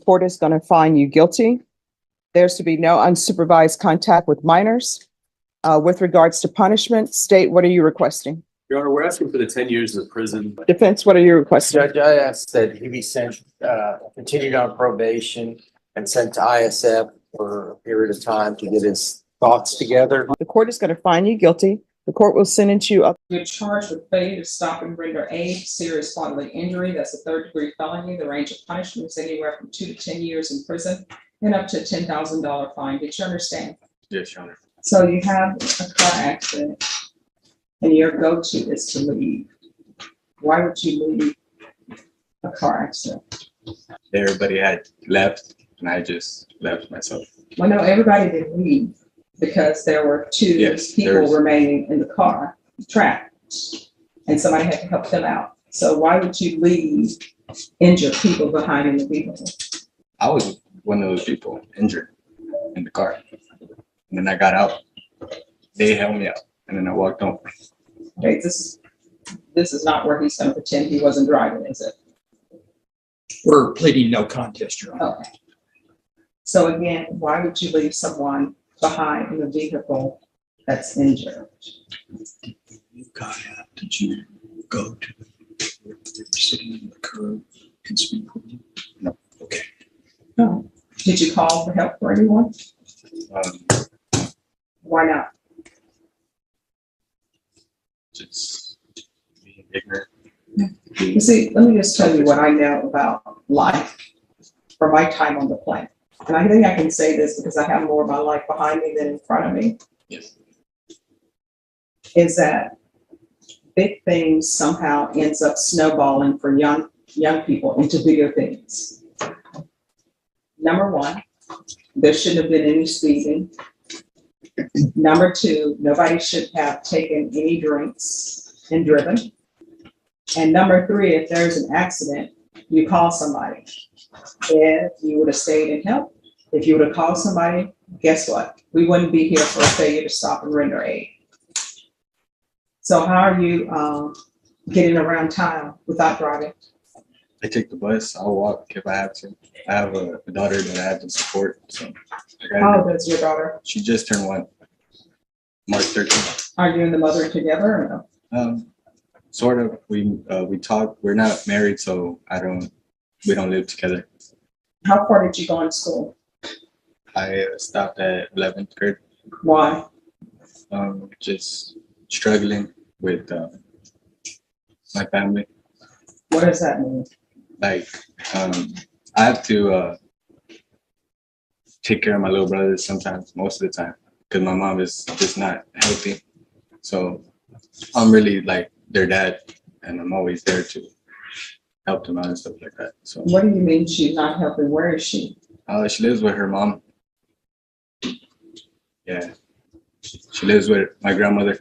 court is going to find you guilty. There's to be no unsupervised contact with minors. With regards to punishment, state, what are you requesting? Your Honor, we're asking for the 10 years in prison. Defense, what are you requesting? Judge, I asked that he be sent, continued on probation and sent to ISF for a period of time to get his thoughts together. The court is going to find you guilty. The court will sentence you up. You're charged with failure to stop and render aid, serious bodily injury. That's a third-degree felony. The range of punishment is anywhere from 2 to 10 years in prison and up to a $10,000 fine. Did you understand? Yes, Your Honor. So you have a car accident and your go-to is to leave. Why would you leave a car accident? Everybody had left and I just left myself. Well, no, everybody didn't leave because there were two people remaining in the car trapped and somebody had to help them out. So why would you leave injured people behind in the vehicle? I was one of those people injured in the car. And then I got out. They held me out and then I walked home. Okay, this is not where he's going to pretend he wasn't driving, is it? We're pleading no contest, Your Honor. Okay. So again, why would you leave someone behind in the vehicle that's injured? You got out. Did you go to where they were sitting in the curb and speak with you? No. Okay. No. Did you call for help for anyone? Why not? Just being ignorant. You see, let me just tell you what I know about life from my time on the planet. And I think I can say this because I have more of my life behind me than in front of me. Yes. Is that big things somehow ends up snowballing for young people into bigger things. Number one, there shouldn't have been any speeding. Number two, nobody should have taken any drinks and driven. And number three, if there's an accident, you call somebody. If you would have stayed and helped, if you would have called somebody, guess what? We wouldn't be here for a failure to stop and render aid. So how are you getting around town without driving? I take the bus. I'll walk if I have to. I have a daughter that I have to support. So How old is your daughter? she just turned 1, March 13th. Are you and the mother together or no? Sort of. We talk. We're not married, so we don't live together. How far did you go in school? I stopped at 11th grade. Why? Just struggling with my family. What does that mean? Like, I have to take care of my little brothers sometimes, most of the time, because my mom is just not healthy. So I'm really like their dad, and I'm always there to help them out and stuff like that. So What do you mean she's not helping? Where is she? she lives with her mom. Yeah, she lives with my grandmother.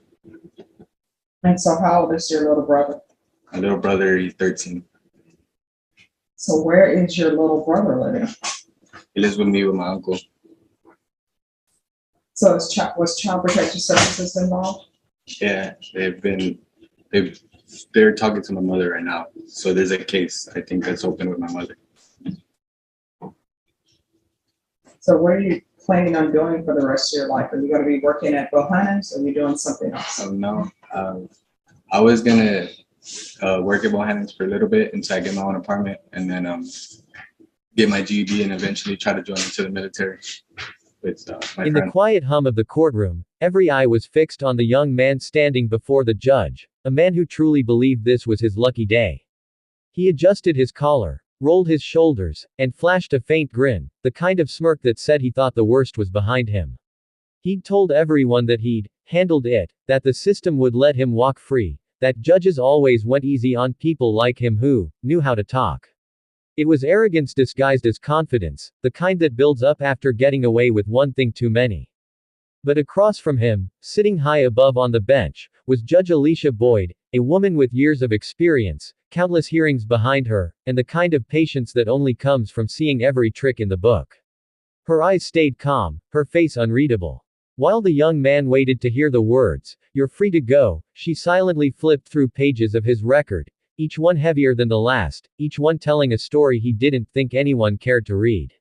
And so how old is your little brother? My little brother, he's 13. So where is your little brother living? He lives with me with my uncle. So was Child Protective Services involved? Yeah, they're talking to my mother right now. So there's a case, I think, that's open with my mother. So what are you planning on doing for the rest of your life? Are you going to be working at Bohannon's or are you doing something else? No, I was gonna work at Bohannon's for a little bit until I get my own apartment, and then get my GED and eventually try to join into the military with my In friend. the quiet hum of the courtroom, every eye was fixed on the young man standing before the judge, a man who truly believed this was his lucky day. He adjusted his collar, rolled his shoulders, and flashed a faint grin, the kind of smirk that said he thought the worst was behind him. He'd told everyone that he'd handled it, that the system would let him walk free, that judges always went easy on people like him who knew how to talk. It was arrogance disguised as confidence, the kind that builds up after getting away with one thing too many. But across from him, sitting high above on the bench, was Judge Alicia Boyd, a woman with years of experience, countless hearings behind her, and the kind of patience that only comes from seeing every trick in the book. Her eyes stayed calm, her face unreadable. While the young man waited to hear the words, "You're free to go," she silently flipped through pages of his record, each one heavier than the last, each one telling a story he didn't think anyone cared to read.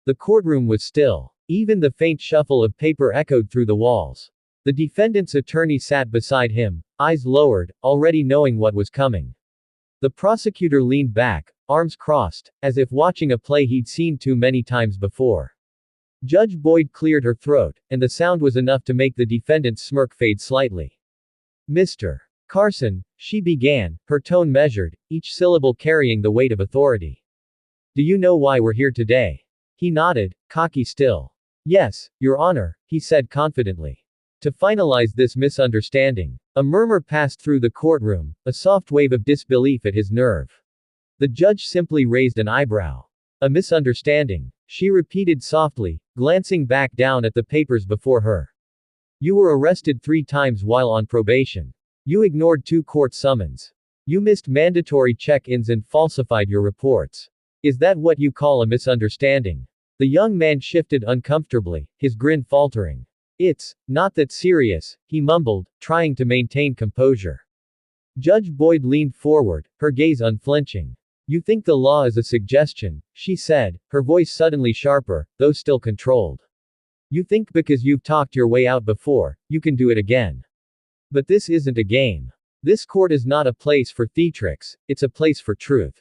The courtroom was still. Even the faint shuffle of paper echoed through the walls. The defendant's attorney sat beside him, eyes lowered, already knowing what was coming. The prosecutor leaned back, arms crossed, as if watching a play he'd seen too many times before. Judge Boyd cleared her throat, and the sound was enough to make the defendant's smirk fade slightly. Mr. Carson, she began, her tone measured, each syllable carrying the weight of authority. Do you know why we're here today? He nodded, cocky still. Yes, Your Honor, he said confidently. To finalize this misunderstanding. A murmur passed through the courtroom, a soft wave of disbelief at his nerve. The judge simply raised an eyebrow. A misunderstanding, she repeated softly, glancing back down at the papers before her. You were arrested 3 times while on probation. You ignored 2 court summons. You missed mandatory check-ins and falsified your reports. Is that what you call a misunderstanding? The young man shifted uncomfortably, his grin faltering. It's not that serious, he mumbled, trying to maintain composure. Judge Boyd leaned forward, her gaze unflinching. You think the law is a suggestion, she said, her voice suddenly sharper, though still controlled. You think because you've talked your way out before, you can do it again. But this isn't a game. This court is not a place for theatrics, it's a place for truth.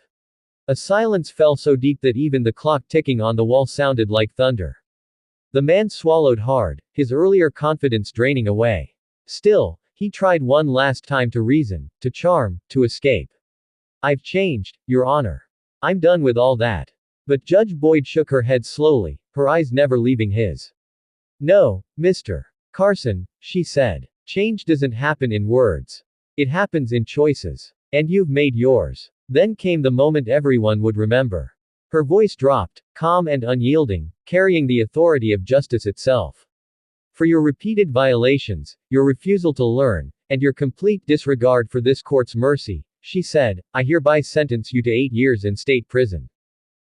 A silence fell so deep that even the clock ticking on the wall sounded like thunder. The man swallowed hard, his earlier confidence draining away. Still, he tried one last time to reason, to charm, to escape. I've changed, Your Honor. I'm done with all that. But Judge Boyd shook her head slowly, her eyes never leaving his. No, Mr. Carson, she said. Change doesn't happen in words. It happens in choices. And you've made yours. Then came the moment everyone would remember. Her voice dropped, calm and unyielding, carrying the authority of justice itself. For your repeated violations, your refusal to learn, and your complete disregard for this court's mercy, she said, I hereby sentence you to 8 years in state prison.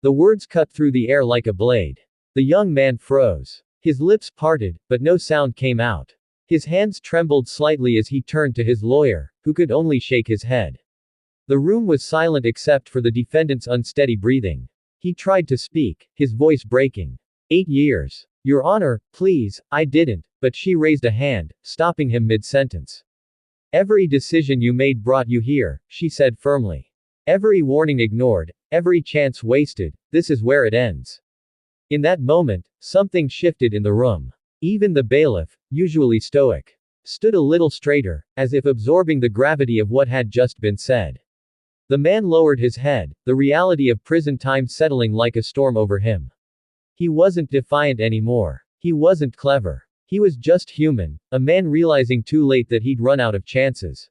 The words cut through the air like a blade. The young man froze. His lips parted, but no sound came out. His hands trembled slightly as he turned to his lawyer, who could only shake his head. The room was silent except for the defendant's unsteady breathing. He tried to speak, his voice breaking. 8 years. Your Honor, please, I didn't, but she raised a hand, stopping him mid-sentence. Every decision you made brought you here, she said firmly. Every warning ignored, every chance wasted, this is where it ends. In that moment, something shifted in the room. Even the bailiff, usually stoic, stood a little straighter, as if absorbing the gravity of what had just been said. The man lowered his head, the reality of prison time settling like a storm over him. He wasn't defiant anymore. He wasn't clever. He was just human, a man realizing too late that he'd run out of chances.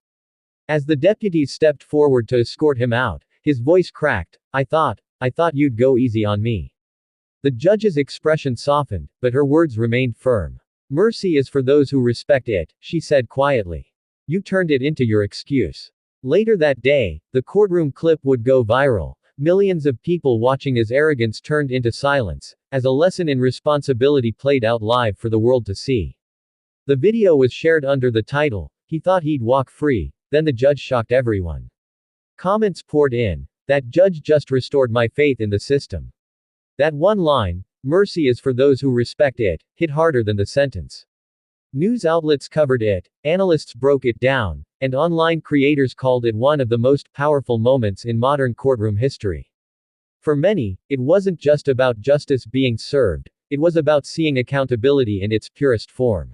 As the deputies stepped forward to escort him out, his voice cracked, I thought you'd go easy on me. The judge's expression softened, but her words remained firm. Mercy is for those who respect it, she said quietly. You turned it into your excuse. Later that day, the courtroom clip would go viral, millions of people watching as arrogance turned into silence, as a lesson in responsibility played out live for the world to see. The video was shared under the title, He Thought He'd Walk Free, then the judge shocked everyone. Comments poured in. That judge just restored my faith in the system. That one line, mercy is for those who respect it, hit harder than the sentence. News outlets covered it, analysts broke it down, and online creators called it one of the most powerful moments in modern courtroom history. For many, it wasn't just about justice being served, it was about seeing accountability in its purest form.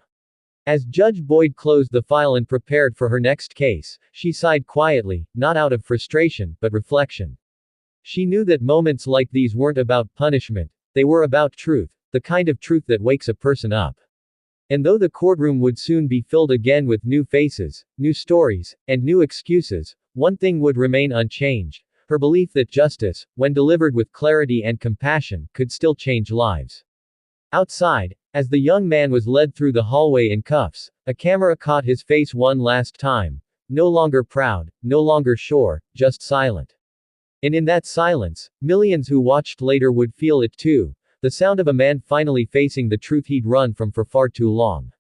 As Judge Boyd closed the file and prepared for her next case, she sighed quietly, not out of frustration, but reflection. She knew that moments like these weren't about punishment, they were about truth, the kind of truth that wakes a person up. And though the courtroom would soon be filled again with new faces, new stories, and new excuses, one thing would remain unchanged, her belief that justice, when delivered with clarity and compassion, could still change lives. Outside, as the young man was led through the hallway in cuffs, a camera caught his face one last time, no longer proud, no longer sure, just silent. And in that silence, millions who watched later would feel it too, the sound of a man finally facing the truth he'd run from for far too long.